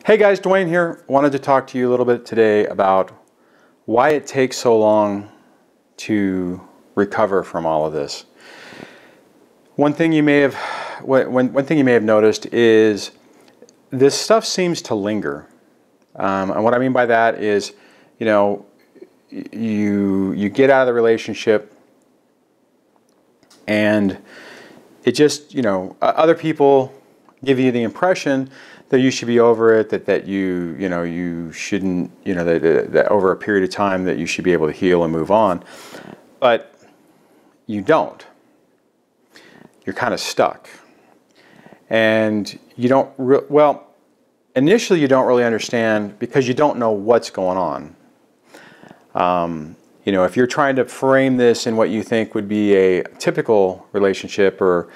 Hey guys, Dwayne here. Wanted to talk to you a little bit today about why it takes so long to recover from all of this. One thing you may have noticed is this stuff seems to linger. And what I mean by that is, you get out of the relationship and it just, other people give you the impression that you should be over it, that you shouldn't, that over a period of time that you should be able to heal and move on. But you don't. You're kind of stuck. And you don't, initially you don't really understand because you don't know what's going on. If you're trying to frame this in what you think would be a typical relationship or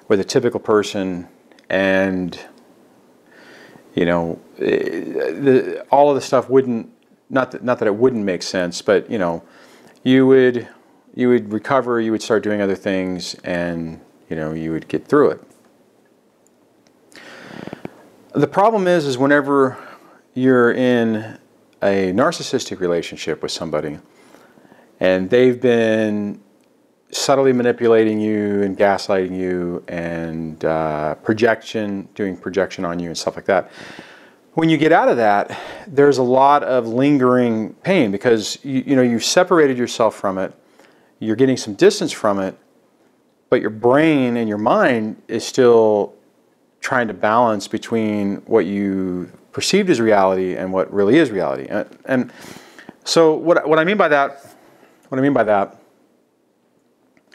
with a typical person, and all of the stuff wouldn't, not that it wouldn't make sense, but you would recover, you would start doing other things, and you would get through it. The problem is whenever you're in a narcissistic relationship with somebody and they've been subtly manipulating you and gaslighting you and doing projection on you and stuff like that. When you get out of that, there's a lot of lingering pain because you've separated yourself from it. You're getting some distance from it, but your brain and your mind is still trying to balance between what you perceived as reality and what really is reality. And so what I mean by that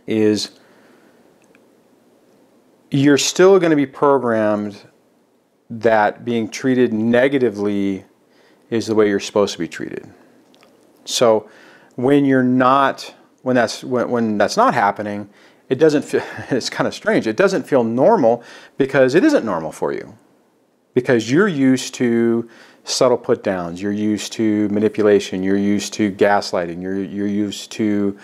is you're still going to be programmed that being treated negatively is the way you're supposed to be treated. So when that's not happening, it doesn't feel, it's kind of strange. It doesn't feel normal because it isn't normal for you. Because you're used to subtle put downs, you're used to manipulation, you're used to gaslighting, you're used to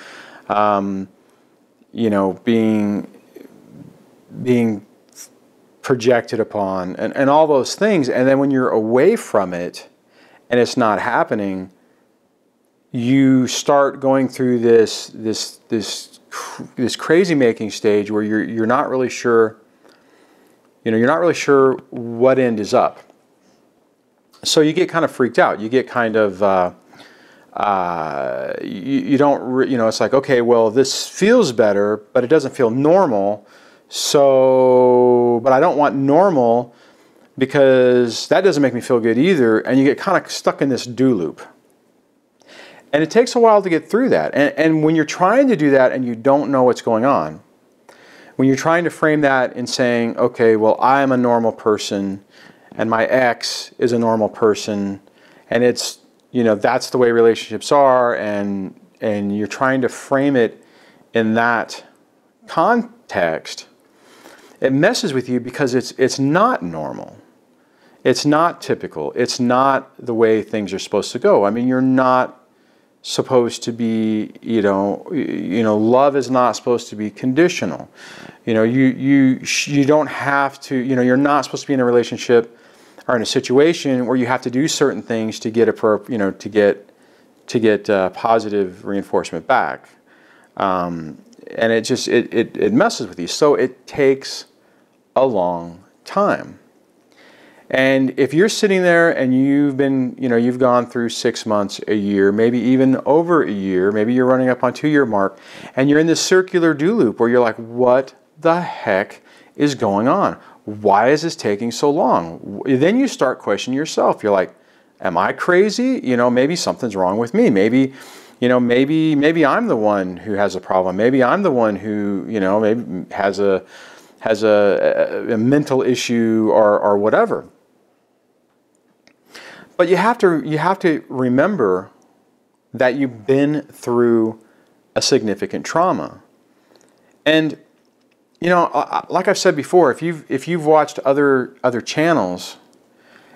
being projected upon and all those things. And then when you're away from it and it's not happening, you start going through this crazy making stage where you're not really sure, you're not really sure what end is up. So you get kind of freaked out. You get kind of it's like, okay, well, this feels better, but it doesn't feel normal. So, but I don't want normal because that doesn't make me feel good either. And you get kind of stuck in this do loop. And it takes a while to get through that. And when you're trying to do that and you don't know what's going on, when you're trying to frame that in saying, okay, well, I am a normal person and my ex is a normal person, and it's, that's the way relationships are, and you're trying to frame it in that context, it messes with you because it's not normal. It's not typical. It's not the way things are supposed to go. I mean, you're not supposed to be, love is not supposed to be conditional. You don't have to, you're not supposed to be in a relationship or in a situation where you have to do certain things to get to get positive reinforcement back, and it messes with you. So it takes a long time. And if you're sitting there and you've gone through 6 months, a year, maybe even over a year, maybe you're running up on 2-year mark, and you're in this circular do loop where you're like, what the heck is going on? Why is this taking so long? Then you start questioning yourself. You're like, am I crazy? Maybe something's wrong with me. Maybe I'm the one who has a problem. Maybe I'm the one who, maybe has a mental issue or whatever. But you have to remember that you've been through a significant trauma. And like I've said before, if you've watched other channels,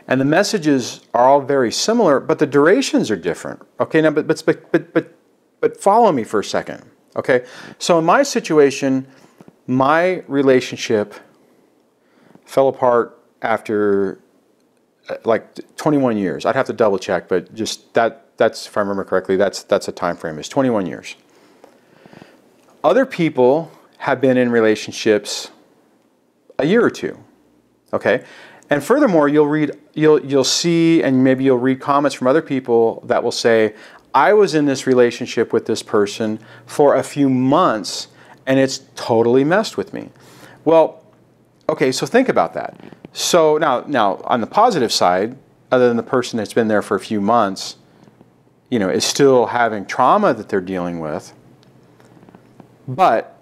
and the messages are all very similar, but the durations are different. Okay, now but follow me for a second. Okay, so in my situation, my relationship fell apart after like 21 years. I'd have to double check, but just that's, if I remember correctly, that's a time frame, is 21 years. Other people have been in relationships a year or two, okay? And furthermore, you'll see, and maybe you'll read comments from other people that will say, I was in this relationship with this person for a few months and it's totally messed with me. Well, okay, so think about that. So now on the positive side, other than the person that's been there for a few months, you know, is still having trauma that they're dealing with, but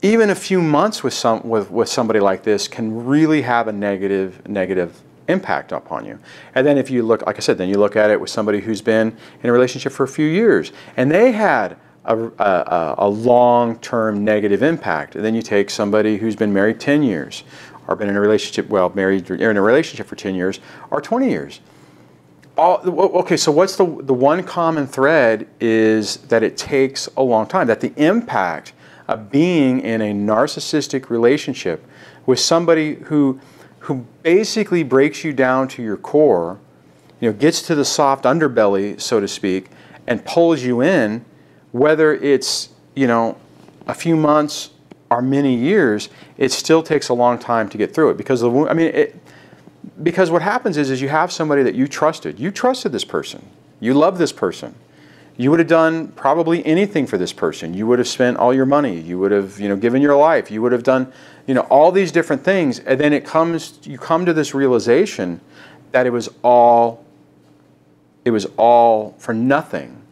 even a few months with somebody like this can really have a negative impact upon you. And then if you look, like I said, then you look at it with somebody who's been in a relationship for a few years and they had a long-term negative impact. And then you take somebody who's been married 10 years or been in a relationship, well, married or in a relationship for 10 years or 20 years. Okay, so what's the one common thread is that it takes a long time, that the impact of being in a narcissistic relationship with somebody who basically breaks you down to your core, you know, gets to the soft underbelly, so to speak, and pulls you in, whether it's, you know, a few months or many years, it still takes a long time to get through it. Because because what happens is you have somebody that you trusted this person, you love this person. You would have done probably anything for this person. You would have spent all your money. You would have, you know, given your life. You would have done, you know, all these different things. And then you come to this realization that it was all for nothing,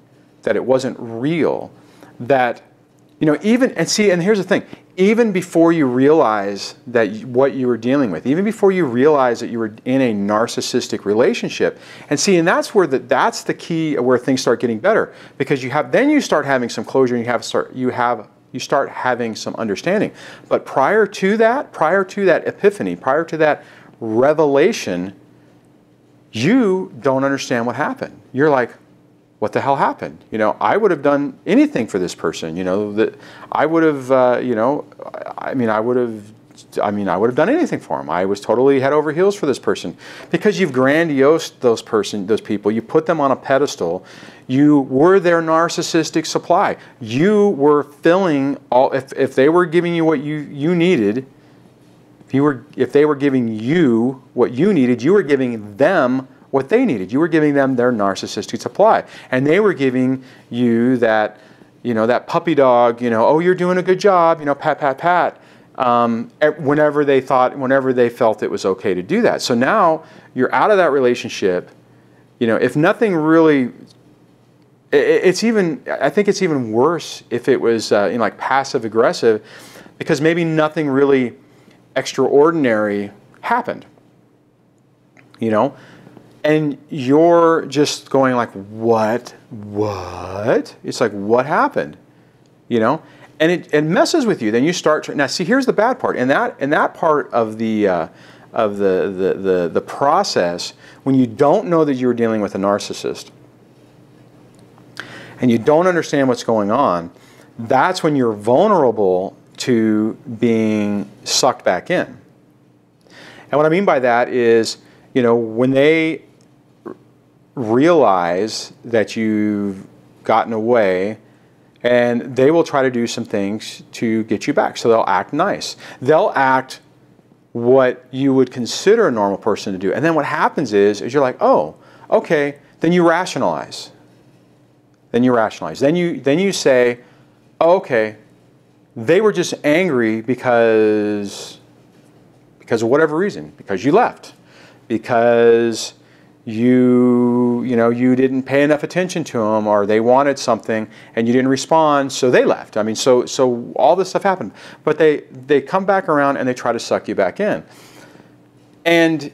that it wasn't real, that, you know, and here's the thing, even before you realize that what you were dealing with, even before you realize that you were in a narcissistic relationship, and that's the key where things start getting better, because then you start having some closure, and you start having some understanding. But prior to that epiphany, prior to that revelation, you don't understand what happened. You're like, what the hell happened? You know, I would have done anything for this person. You know, that I would have, you know, I would have done anything for him. I was totally head over heels for this person, because you've grandiosed those people. You put them on a pedestal. You were their narcissistic supply. You were filling all. If they were giving you what you needed, if they were giving you what you needed, you were giving them what they needed. You were giving them their narcissistic supply, and they were giving you that, you know, that puppy dog, you know, oh, you're doing a good job, you know, pat, pat, pat, whenever they felt it was okay to do that. So now you're out of that relationship. You know, if nothing really, I think it's even worse if it was, you know, like passive aggressive, because maybe nothing really extraordinary happened, you know. And you're just going like, what? It's like, what happened? You know? And it messes with you. Then you start now see, here's the bad part. In that part of the process, when you don't know that you're dealing with a narcissist and you don't understand what's going on, that's when you're vulnerable to being sucked back in. And what I mean by that is, you know, when they realize that you've gotten away, and they will try to do some things to get you back. So they'll act nice. They'll act what you would consider a normal person to do. And then what happens is you're like, oh, okay, then you rationalize. Then you say, oh, okay, they were just angry because of whatever reason, because you left, because you didn't pay enough attention to them, or they wanted something and you didn't respond, so they left. I mean, so all this stuff happened, but they come back around and they try to suck you back in. And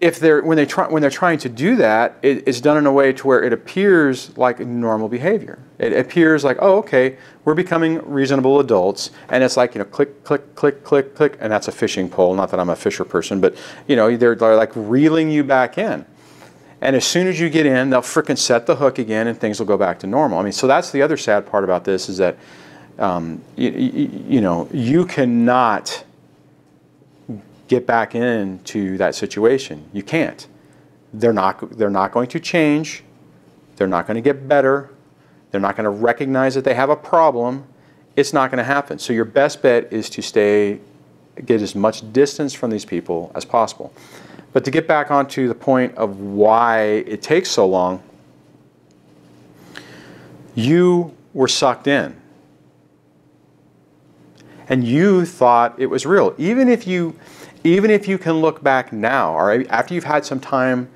when they're trying to do that, it's done in a way to where it appears like normal behavior. It appears like, oh, okay, we're becoming reasonable adults, and it's like, you know, click, click, click, click, click, and that's a fishing pole. Not that I'm a fisher person, but you know, they're like reeling you back in. And as soon as you get in, they'll frickin' set the hook again, and things will go back to normal. I mean, so that's the other sad part about this, is that you know, you cannot get back into that situation. You can't. They're not going to change. They're not going to get better. They're not going to recognize that they have a problem. It's not going to happen. So your best bet is to get as much distance from these people as possible. But to get back onto the point of why it takes so long, you were sucked in. And you thought it was real. Even if you can look back now, or after you've had some time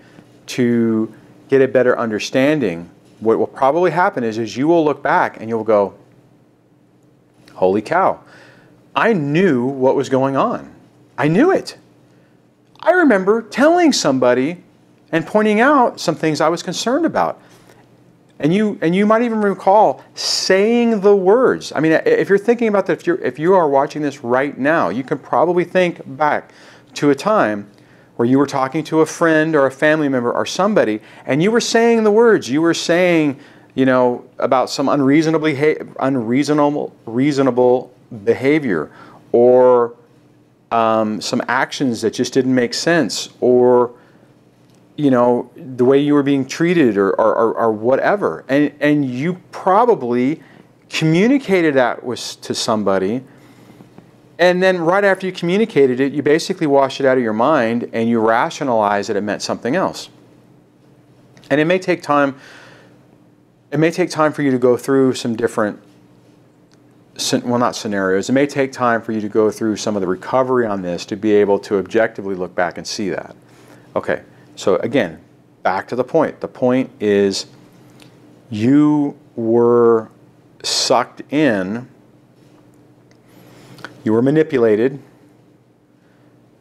to get a better understanding, what will probably happen is you will look back and you'll go, holy cow, I knew what was going on. I knew it. I remember telling somebody and pointing out some things I was concerned about. And you might even recall saying the words. I mean, if you're thinking about that, if you are watching this right now, you can probably think back to a time where you were talking to a friend or a family member or somebody, and you were saying the words. You were saying, about some unreasonable behavior, or some actions that just didn't make sense, or the way you were being treated, or whatever, and you probably communicated that to somebody, and then right after you communicated it, you basically washed it out of your mind and you rationalized that it meant something else. And it may take time. It may take time for you to go through some different, well, not scenarios. It may take time for you to go through some of the recovery on this to be able to objectively look back and see that. Okay. So again, back to the point. The point is you were sucked in, you were manipulated,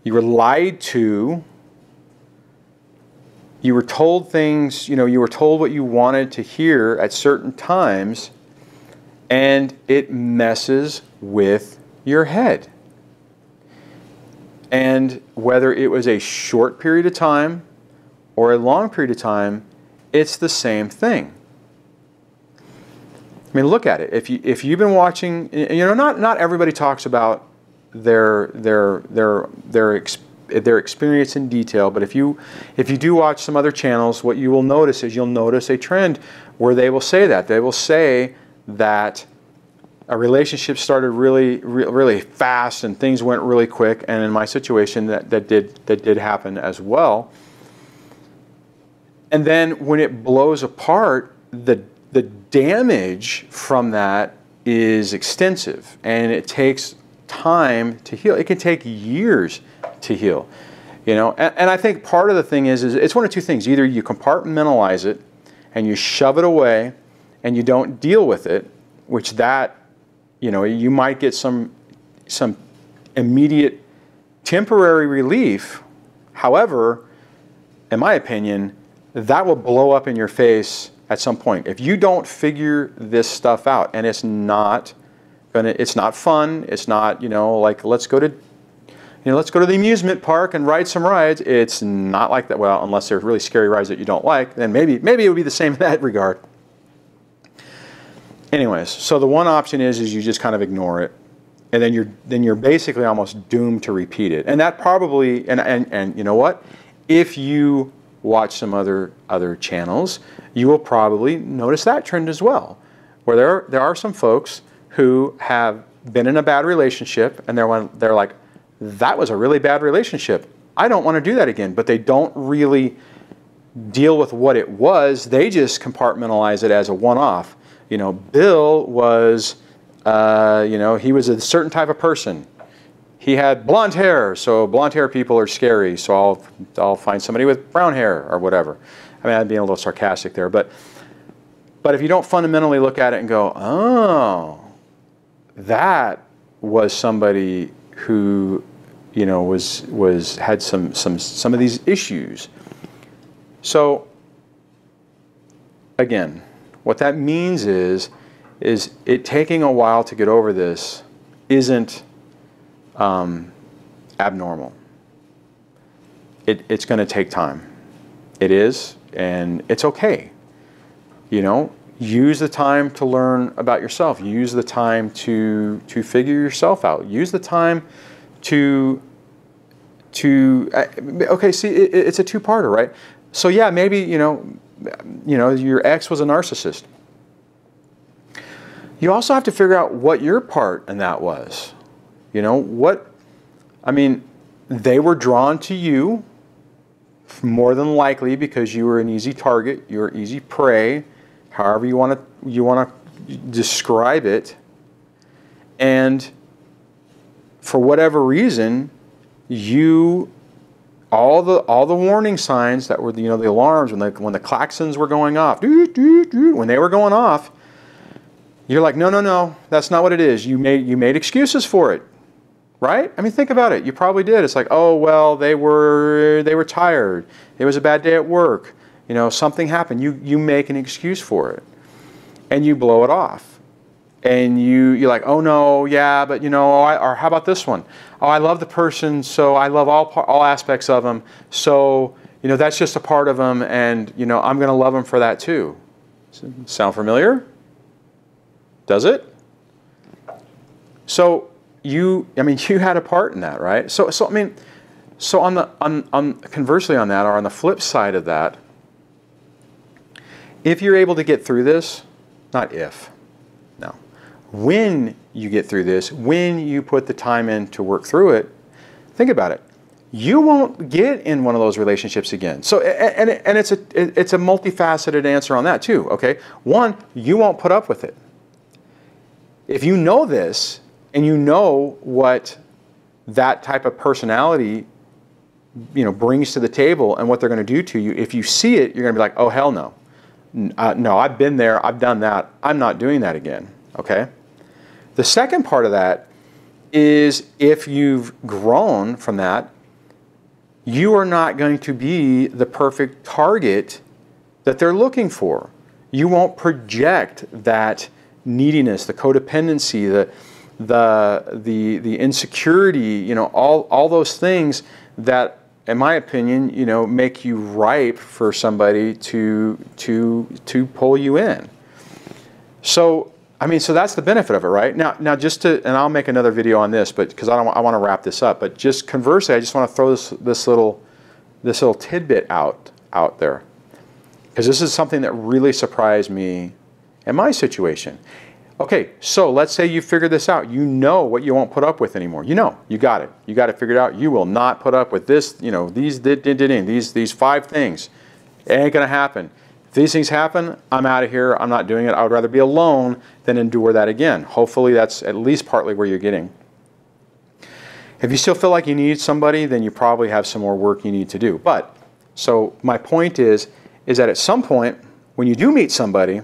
you were lied to, you were told things, you were told what you wanted to hear at certain times, and it messes with your head. And whether it was a short period of time or a long period of time, it's the same thing. I mean, look at it. If you've been watching, not everybody talks about their experience in detail, but if you do watch some other channels, what you will notice is you'll notice a trend where they will say that. They will say that a relationship started really fast and things went really quick, and in my situation that did happen as well. And then when it blows apart, the damage from that is extensive, and it takes time to heal. It can take years to heal, And I think part of the thing is it's one of two things. Either you compartmentalize it and you shove it away and you don't deal with it, which that, you might get some immediate temporary relief. However, in my opinion, that will blow up in your face at some point. If you don't figure this stuff out, and it's not fun, it's not, like let's go to the amusement park and ride some rides. It's not like that. Well, unless they're really scary rides that you don't like, then maybe it would be the same in that regard. Anyways, so the one option is you just kind of ignore it, and then you're basically almost doomed to repeat it. And that probably, and you know what? If you watch some other channels, you will probably notice that trend as well, where there are some folks who have been in a bad relationship, and they're like, that was a really bad relationship. I don't want to do that again. But they don't really deal with what it was. They just compartmentalize it as a one-off. Bill was, he was a certain type of person. He had blonde hair, so blonde hair people are scary, so I'll find somebody with brown hair or whatever. I mean, I'm being a little sarcastic there, but if you don't fundamentally look at it and go, oh, that was somebody who, had some of these issues. So again, what that means is it taking a while to get over this isn't abnormal. It's going to take time. It is, and it's okay. Use the time to learn about yourself. Use the time to figure yourself out. Use the time to okay, see, it's a two-parter, right? So yeah, maybe, your ex was a narcissist. You also have to figure out what your part in that was. They were drawn to you more than likely because you were an easy target, you were easy prey, however you want to describe it. And for whatever reason, all the warning signs that were the alarms when the klaxons were going off, when they were going off, you're like, no, that's not what it is. You made excuses for it, right? I mean, think about it. You probably did. It's like, oh well, they were tired. It was a bad day at work. Something happened. You make an excuse for it, and you blow it off. And you're like, oh no, yeah, but or how about this one? Oh, I love the person, so I love all aspects of them. So that's just a part of them, and I'm going to love them for that too. Sound familiar? Does it? So you had a part in that, right? So on conversely on that, or on the flip side of that, if you're able to get through this, not if. When you get through this, when you put the time in to work through it, think about it. You won't get in one of those relationships again. So, and it's a multifaceted answer on that too. Okay, one, you won't put up with it. If you know this and you know what that type of personality, brings to the table and what they're going to do to you, if you see it, you're going to be like, oh hell no, no, I've been there, I've done that, I'm not doing that again. Okay. The second part of that is if you've grown from that, you are not going to be the perfect target that they're looking for. You won't project that neediness, the codependency, the insecurity, all those things that, in my opinion, make you ripe for somebody to pull you in. So that's the benefit of it, right? Now and I'll make another video on this, but because I want to wrap this up. But just conversely, I just want to throw this little tidbit out there, because this is something that really surprised me in my situation. Okay, so let's say you figure this out. You know what you won't put up with anymore. You got it. You got it figured out. You will not put up with this. These 5 things. It ain't gonna happen. If these things happen, I'm out of here. I'm not doing it. I would rather be alone than endure that again. Hopefully that's at least partly where you're getting. If you still feel like you need somebody, then you probably have some more work you need to do. But, so my point is that at some point, when you do meet somebody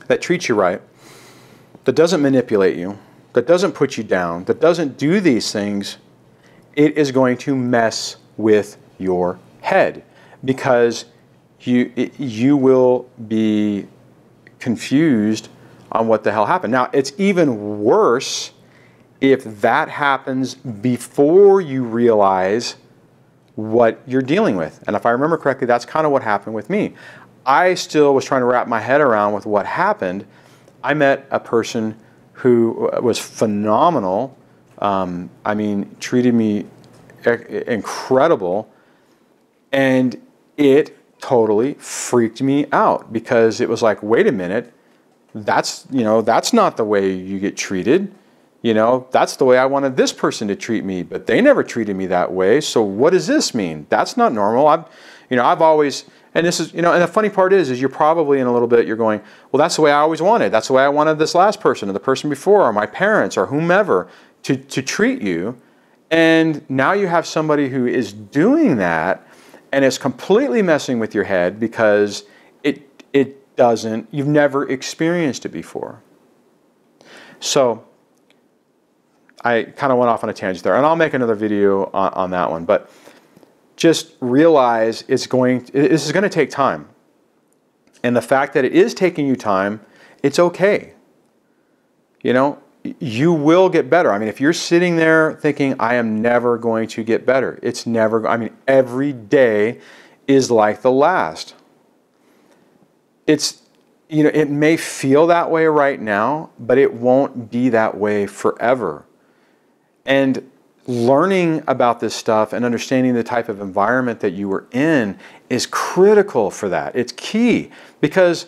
that treats you right, that doesn't manipulate you, that doesn't put you down, that doesn't do these things, it is going to mess with your head, because you will be confused on what the hell happened. Now, it's even worse if that happens before you realize what you're dealing with. And if I remember correctly, that's kind of what happened with me. I still was trying to wrap my head around with what happened. I met a person who was phenomenal. Treated me incredible, and it totally freaked me out, because it was like, wait a minute, that's not the way you get treated. That's the way I wanted this person to treat me, but they never treated me that way. So what does this mean? That's not normal. I've always, and this is, and the funny part is you're probably in a little bit, you're going, well, that's the way I always wanted. That's the way I wanted this last person or the person before or my parents or whomever to treat you. And now you have somebody who is doing that, and it's completely messing with your head because you've never experienced it before. So I kind of went off on a tangent there, and I'll make another video on that one. But just realize this is going to take time. And the fact that it is taking you time, it's okay. You will get better. If you're sitting there thinking, I am never going to get better, it's never, every day is like the last. It's, it may feel that way right now, but it won't be that way forever. And learning about this stuff and understanding the type of environment that you were in is critical for that. It's key, because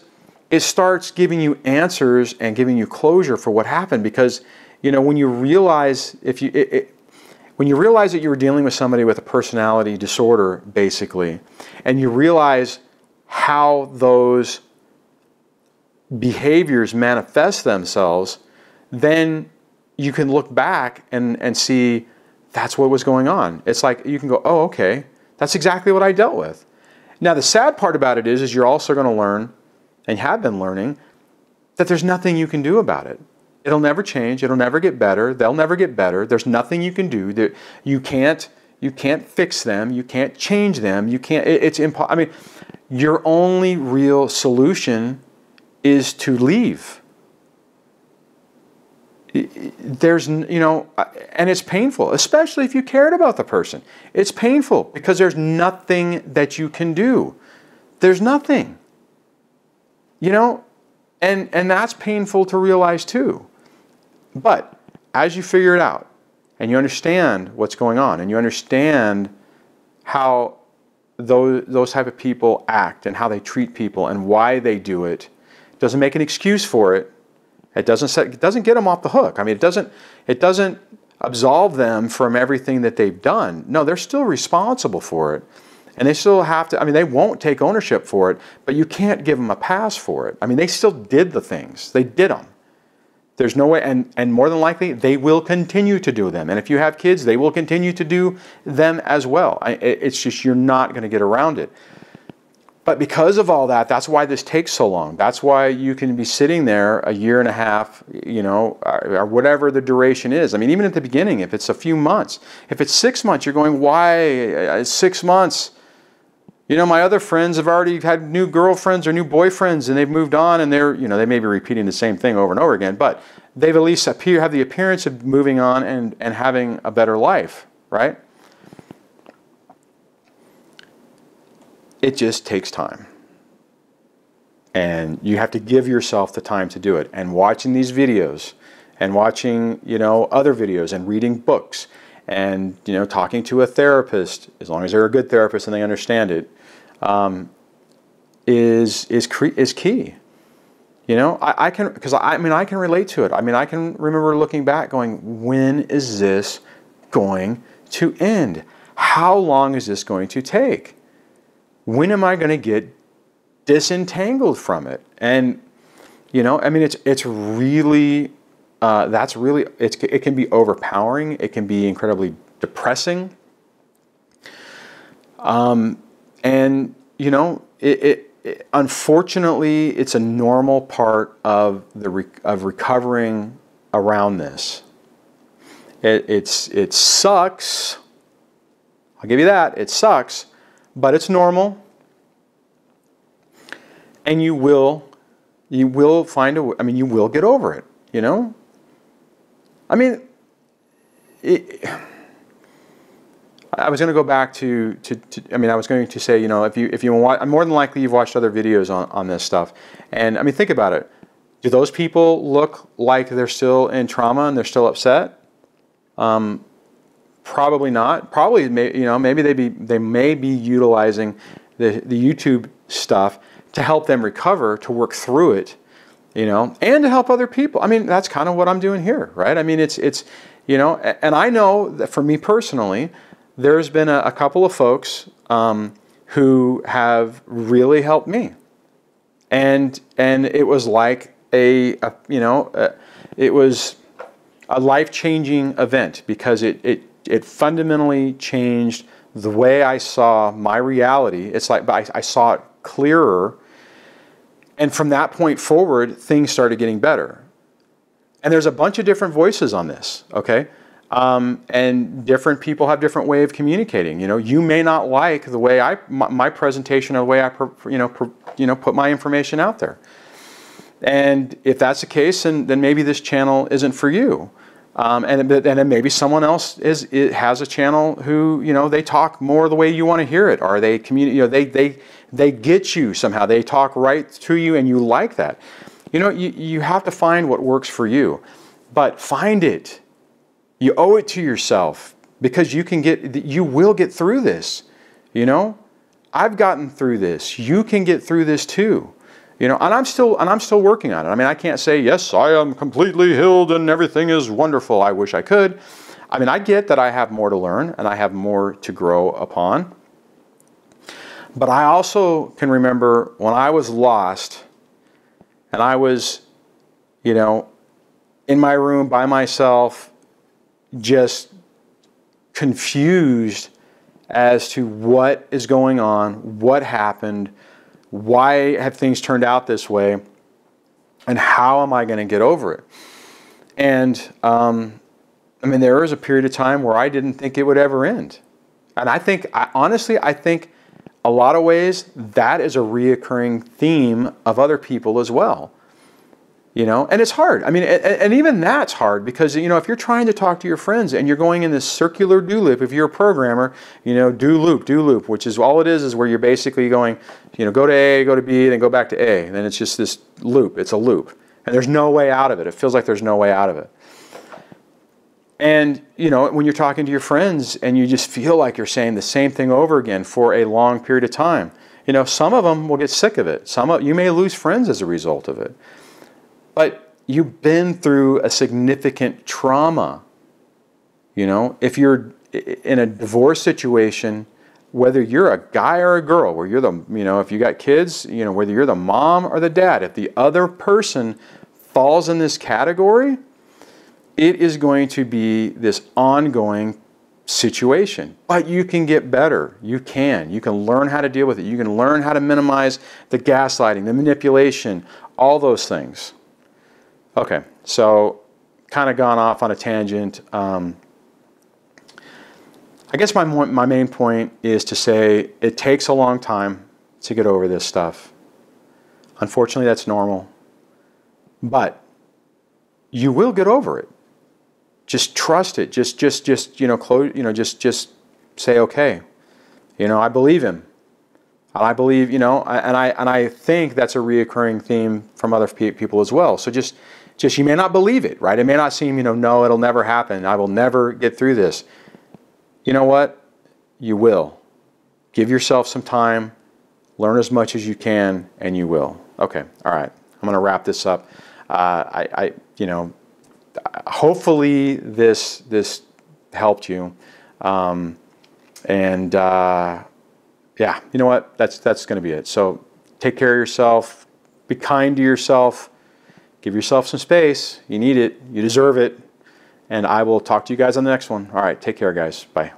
it starts giving you answers and giving you closure for what happened. Because, when you realize when you realize that you were dealing with somebody with a personality disorder, basically, and you realize how those behaviors manifest themselves, then you can look back and see that's what was going on. It's like you can go, oh, okay, that's exactly what I dealt with. Now, the sad part about it is you're also going to learn, and have been learning, that there's nothing you can do about it. It'll never change. It'll never get better. They'll never get better. There's nothing you can do. You can't fix them. You can't change them. You can't. It's impossible. I mean, your only real solution is to leave. There's, and it's painful, especially if you cared about the person. It's painful because there's nothing that you can do. There's nothing. And that's painful to realize too. But as you figure it out and you understand what's going on and you understand how those type of people act and how they treat people and why they do it, doesn't make an excuse for it. It doesn't get them off the hook. I mean, it doesn't absolve them from everything that they've done. No, they're still responsible for it. And they still have to, they won't take ownership for it, but you can't give them a pass for it. They still did the things. They did them. There's no way, and more than likely, they will continue to do them. And if you have kids, they will continue to do them as well. It's just, you're not going to get around it. But because of all that, that's why this takes so long. That's why you can be sitting there a year and a half, or whatever the duration is. Even at the beginning, if it's a few months, if it's 6 months, you're going, why 6 months? My other friends have already had new girlfriends or new boyfriends, and they've moved on, and they may be repeating the same thing over and over again, but they've at least have the appearance of moving on and having a better life, right? It just takes time. And you have to give yourself the time to do it. And watching these videos and watching, other videos and reading books and, talking to a therapist, as long as they're a good therapist and they understand it, is key. I can relate to it. I can remember looking back going, when is this going to end? How long is this going to take? When am I going to get disentangled from it? And, it's really, it can be overpowering. It can be incredibly depressing. Unfortunately, it's a normal part of recovering around this. It sucks. I'll give you that. It sucks. But it's normal, and you will find a way. You will get over it. I was going to go back to I was going to say, if you watch, more than likely you've watched other videos on this stuff, and think about it. Do those people look like they're still in trauma and they're still upset? Probably not. Probably, maybe they may be utilizing the YouTube stuff to help them recover, to work through it, and to help other people. That's kind of what I'm doing here, right? It's and I know that for me personally, there's been a couple of folks who have really helped me, and it was like it was a life-changing event, because it fundamentally changed the way I saw my reality. It's like I saw it clearer. And from that point forward, things started getting better. And there's a bunch of different voices on this, okay? And different people have different way of communicating. You may not like the way my presentation or the way I put my information out there. And if that's the case, then maybe this channel isn't for you. And then maybe someone else has a channel who, they talk more the way you want to hear it, or they they get you somehow. They talk right to you, and you like that. You have to find what works for you, but find it. You owe it to yourself. because you will get through this. You know, I've gotten through this. You can get through this too. You know, and I'm still working on it. I mean, I can't say, yes, I am completely healed and everything is wonderful. I wish I could. I mean, I get that I have more to learn and I have more to grow upon. But I also can remember when I was lost and I was, you know, in my room by myself, just confused as to what is going on, what happened, why have things turned out this way, and how am I going to get over it? And I mean, there was a period of time where I didn't think it would ever end. And honestly, I think a lot of ways that is a reoccurring theme of other people as well. You know, and it's hard. I mean, and even that's hard because, you know, if you're trying to talk to your friends and you're going in this circular do loop, if you're a programmer, you know, do loop, which is all it is where you're basically going, you know, go to A, go to B, then go back to A. And then it's just this loop. It's a loop. And there's no way out of it. It feels like there's no way out of it. And, you know, when you're talking to your friends and you just feel like you're saying the same thing over again for a long period of time, you know, some of them will get sick of it. You may lose friends as a result of it. But you've been through a significant trauma. You know, if you're in a divorce situation, whether you're a guy or a girl, where you're the, you know, if you got kids, you know, whether you're the mom or the dad, if the other person falls in this category, it is going to be this ongoing situation. But you can get better. You can learn how to deal with it. You can learn how to minimize the gaslighting, the manipulation, all those things. Okay, so kind of gone off on a tangent. I guess my main point is to say it takes a long time to get over this stuff. Unfortunately, that's normal. But you will get over it. Just trust it. Just you know, just say, okay. You know, I believe him. I believe, you know, and I think that's a reoccurring theme from other people as well. So just you may not believe it, right? It may not seem, you know, no, it'll never happen. I will never get through this. You know what? You will. Give yourself some time. Learn as much as you can, and you will. Okay. All right. I'm going to wrap this up. You know, hopefully this helped you. Yeah, you know what? That's going to be it. So take care of yourself. Be kind to yourself. Give yourself some space. You need it. You deserve it. And I will talk to you guys on the next one. All right. Take care, guys. Bye.